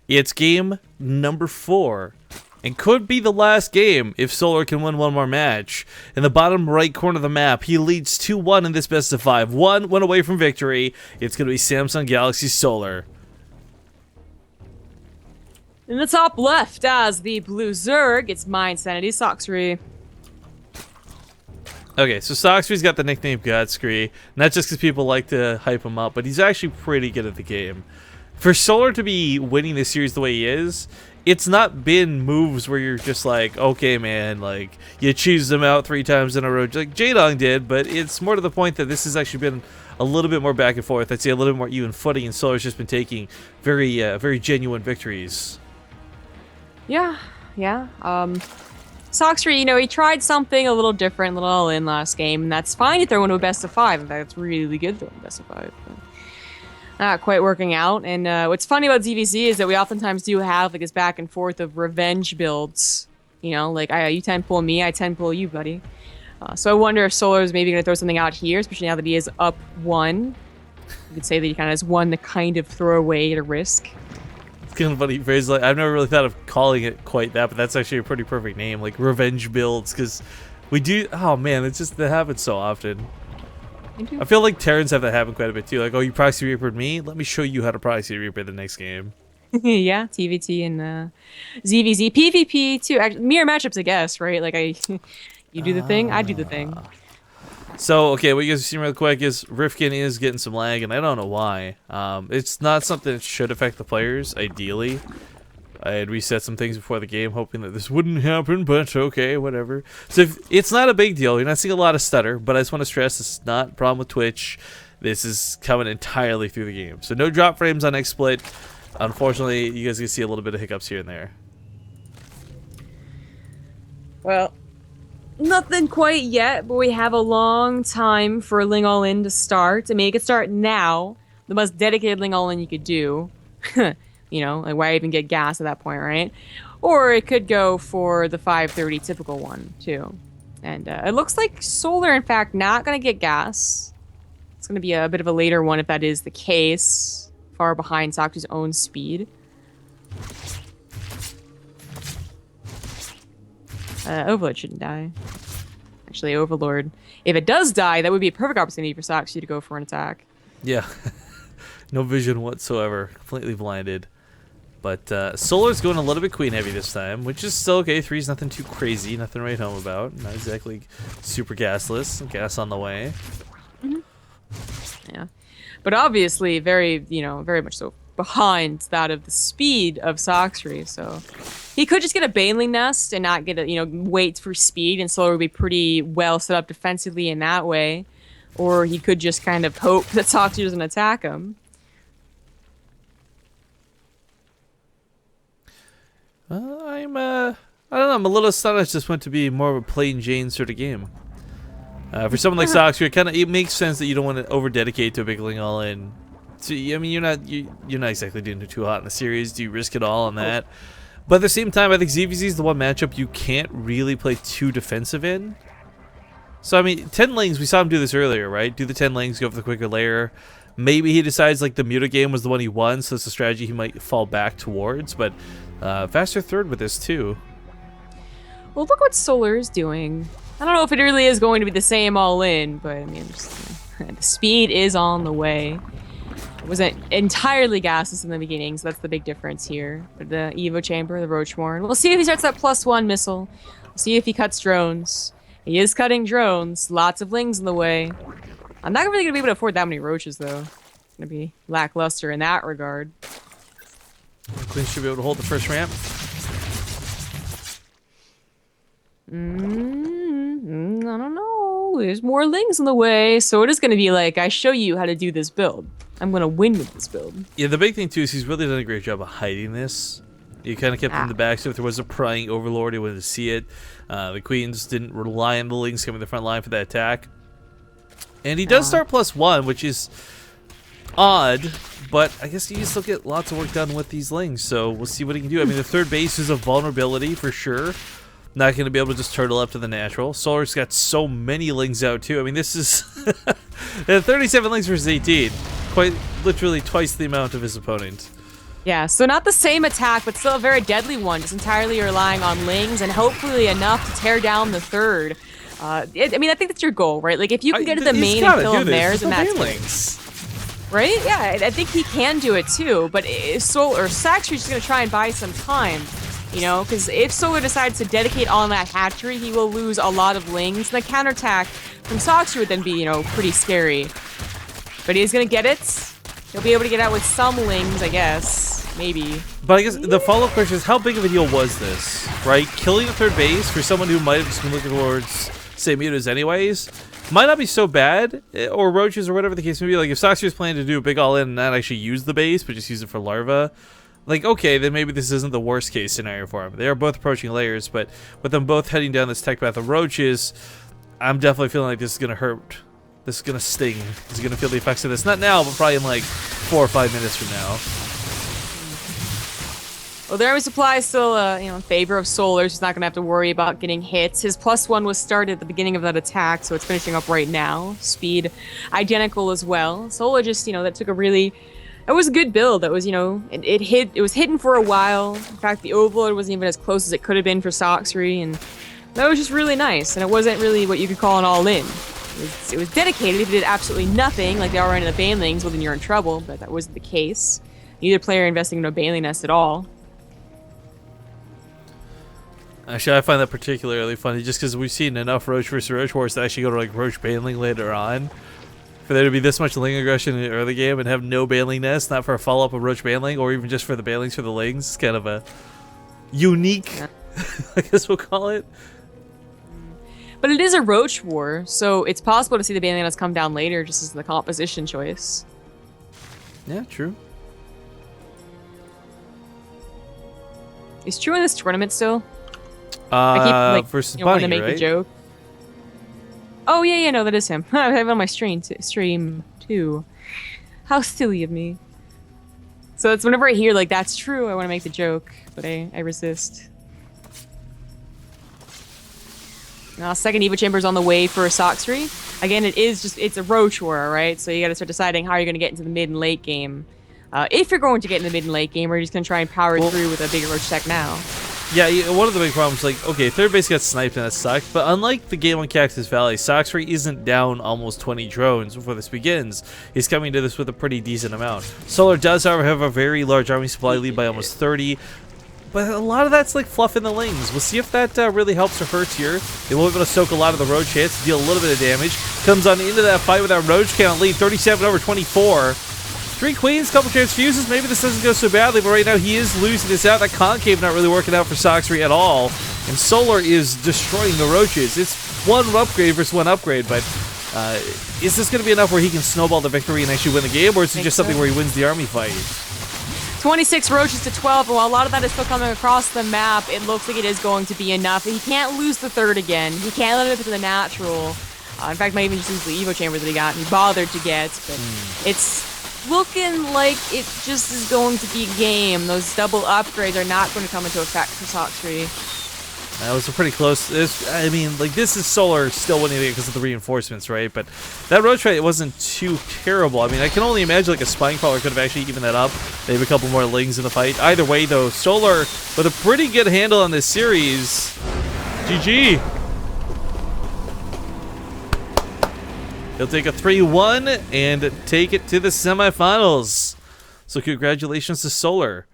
It's game number 4, and could be the last game if Solar can win one more match. In the bottom right corner of the map, he leads 2-1 in this best of 5. One went away from victory. It's going to be Samsung Galaxy Solar. In the top left, as the blue Zerg, it's my Insanity Sacsri. Okay, so Sacsri's got the nickname Godscree, not just because people like to hype him up, but he's actually pretty good at the game. For Solar to be winning this series the way he is, it's not been moves where you're just like, okay, man, like, you choose them out 3 times in a row, like Jaedong did, but it's more to the point that this has actually been a little bit more back and forth. I'd say a little bit more even footing, and Solar's just been taking very genuine victories. Yeah. Sacsri, you know, he tried something a little different, a little all-in last game, and that's fine to throw into a best of 5. In fact, it's really good throwing best of 5. But not quite working out. And what's funny about ZVZ is that we oftentimes do have like this back and forth of revenge builds. You know, like you 10 pull me, I 10 pull you, buddy. So I wonder if Solar is maybe going to throw something out here, especially now that he is up 1. You could say that he kind of has 1 to kind of throw away to risk. It's kind of funny phrase. Like, I've never really thought of calling it quite that, but that's actually a pretty perfect name, like revenge builds, because we do. Oh man, it's just that happens so often. I feel like Terrans have that happen quite a bit too. Like, oh, you proxy reapered me? Let me show you how to proxy reaper the next game. Yeah, TVT and ZVZ, PvP too. Mirror matchups, I guess, right? Like you do the thing, I do the thing. So, okay, what you guys have seen real quick is Rifkin is getting some lag, and I don't know why. It's not something that should affect the players, ideally. I had reset some things before the game, hoping that this wouldn't happen, but okay, whatever. So, it's not a big deal. You're not seeing a lot of stutter, but I just want to stress this is not a problem with Twitch. This is coming entirely through the game. So, no drop frames on XSplit. Unfortunately, you guys can see a little bit of hiccups here and there. Well, nothing quite yet, but we have a long time for Ling All In to start. I mean, it could start now. The most dedicated Ling All In you could do. You know, like why even get gas at that point, right? Or it could go for the 530 typical one, too. And it looks like Solar, in fact, not going to get gas. It's going to be a bit of a later one if that is the case. Far behind Saku's own speed. Overlord shouldn't die. Actually, Overlord. If it does die, that would be a perfect opportunity for Sacsri to go for an attack. Yeah. No vision whatsoever. Completely blinded. But Solar's going a little bit queen heavy this time, which is still okay. 3's nothing too crazy, nothing to write home about. Not exactly super gasless. Gas on the way. Yeah. But obviously, very much so behind that of the speed of Sacsri, so he could just get a Baneling Nest and not get a, wait for speed, and Solar would be pretty well set up defensively in that way. Or he could just kind of hope that Sacsri doesn't attack him. I don't know, I'm a little astonished this went to be more of a plain Jane sort of game. For someone like Sacsri, it makes sense that you don't want to over-dedicate to a big Ling All In. So, I mean, you're not exactly doing it too hot in the series. Do you risk it all on that? But at the same time, I think ZVZ is the one matchup you can't really play too defensive in. So, I mean, 10 Lings, we saw him do this earlier, right? Do the 10 Lings, go for the quicker layer. Maybe he decides, like, the Muta game was the one he won, so it's a strategy he might fall back towards. But faster third with this, too. Well, look what Solar is doing. I don't know if it really is going to be the same all in, but I mean, the speed is on the way. It wasn't entirely gasless in the beginning, so that's the big difference here. But the Evo Chamber, the Roachmorn. We'll see if he starts that +1 missile. We'll see if he cuts drones. He is cutting drones. Lots of Lings in the way. I'm not really going to be able to afford that many Roaches, though. It's going to be lackluster in that regard. Queen should be able to hold the first ramp. I don't know. There's more Lings in the way, so it is going to be like, I show you how to do this build. I'm going to win with this build. Yeah, the big thing, too, is he's really done a great job of hiding this. You kind of kept him in the back, so if there was a prying Overlord, he wanted to see it. The Queens didn't rely on the Lings coming to the front line for that attack. And he does start +1, which is odd, but I guess you still get lots of work done with these Lings, so we'll see what he can do. I mean, the third base is a vulnerability for sure. Not going to be able to just turtle up to the natural. Solar's got so many Lings out, too. I mean, this is 37 Lings versus 18. Quite literally twice the amount of his opponent. Yeah, so not the same attack, but still a very deadly one, just entirely relying on Lings and hopefully enough to tear down the third. I mean, I think that's your goal, right? Like, if you can get to the main and kill him there, then that's good. Right? Yeah, I think he can do it too, but Sacsri's just gonna try and buy some time, you know? Because if Solar decides to dedicate on that hatchery, he will lose a lot of Lings, and the counterattack from Sacsri would then be, you know, pretty scary. But he's gonna get it. He'll be able to get out with some Lings, I guess. Maybe. But I guess the follow-up question is, how big of a deal was this, right? Killing a third base for someone who might have just been looking towards, say, mutas anyways, might not be so bad, or roaches, or whatever the case may be. Like, if Sacsri was planning to do a big all-in and not actually use the base, but just use it for larva, like, okay, then maybe this isn't the worst-case scenario for him. They are both approaching layers, but with them both heading down this tech path of roaches, I'm definitely feeling like this is going to hurt. This is going to sting. This is going to feel the effects of this. Not now, but probably in, like, 4 or 5 minutes from now. Well, the army supply is still, you know, in favor of Solar. He's not going to have to worry about getting hits. His +1 was started at the beginning of that attack, so it's finishing up right now. Speed identical as well. Solar just, you know, that took a really... It was a good build. That was, you know, it was hidden for a while. In fact, the Overload wasn't even as close as it could have been for Sacsri, and that was just really nice. And it wasn't really what you could call an all-in. It was dedicated. If you did absolutely nothing, like they are in the Banelings, well, then you're in trouble, but that wasn't the case. Neither player investing in a Baneling nest at all. Actually, I find that particularly funny just because we've seen enough Roach versus Roach wars to actually go to like Roach Baneling later on. For there to be this much Ling aggression in the early game and have no Baneling nest, not for a follow-up of Roach Baneling, or even just for the Banelings for the Lings, it's kind of a unique, I guess we'll call it. But it is a Roach war, so it's possible to see the Baneling nest come down later just as the composition choice. Yeah, true. Is True in this tournament still? I keep like versus you know, Bunny, wanting to make right? the joke. Oh yeah, no, that is him. I have it on my stream too. How silly of me. So it's whenever I hear like that's true, I want to make the joke, but I resist. Now, second Evo Chamber's on the way for Sacsri. Again, it's a Roach war, right? So you got to start deciding how you're going to get into the mid and late game. If you're going to get in the mid and late game, or you're just going to try and power through with a bigger Roach tech now. Yeah, one of the big problems, like, okay, third base got sniped and that sucked, but unlike the game on Cactus Valley, Sacsri isn't down almost 20 drones before this begins. He's coming to this with a pretty decent amount. Solar does, however, have a very large army supply lead by almost 30, but a lot of that's like fluff in the Lings. We'll see if that really helps or hurts here. They will be able to soak a lot of the Roach hits, deal a little bit of damage. Comes on into that fight with that Roach count lead, 37 over 24. 3 queens, couple transfuses, maybe this doesn't go so badly, but right now he is losing this out. That concave not really working out for Sacsri at all. And Solar is destroying the Roaches. It's one upgrade versus one upgrade, but is this going to be enough where he can snowball the victory and actually win the game, or is it just something where he wins the army fight? 26 Roaches to 12, and while a lot of that is still coming across the map, it looks like it is going to be enough. He can't lose the third again. He can't let it to the natural. In fact, might even just lose the Evo Chamber that he got and he bothered to get, but it's looking like it just is going to be game. Those double upgrades are not going to come into effect for Sacsri. That was a pretty close. I mean, like, this is Solar still winning it because of the reinforcements, right? But that Roach fight wasn't too terrible. I mean, I can only imagine like a Spine Crawler could have actually evened that up. Maybe a couple more Lings in the fight. Either way, though, Solar with a pretty good handle on this series. GG. He'll take a 3-1 and take it to the semifinals. So congratulations to Solar.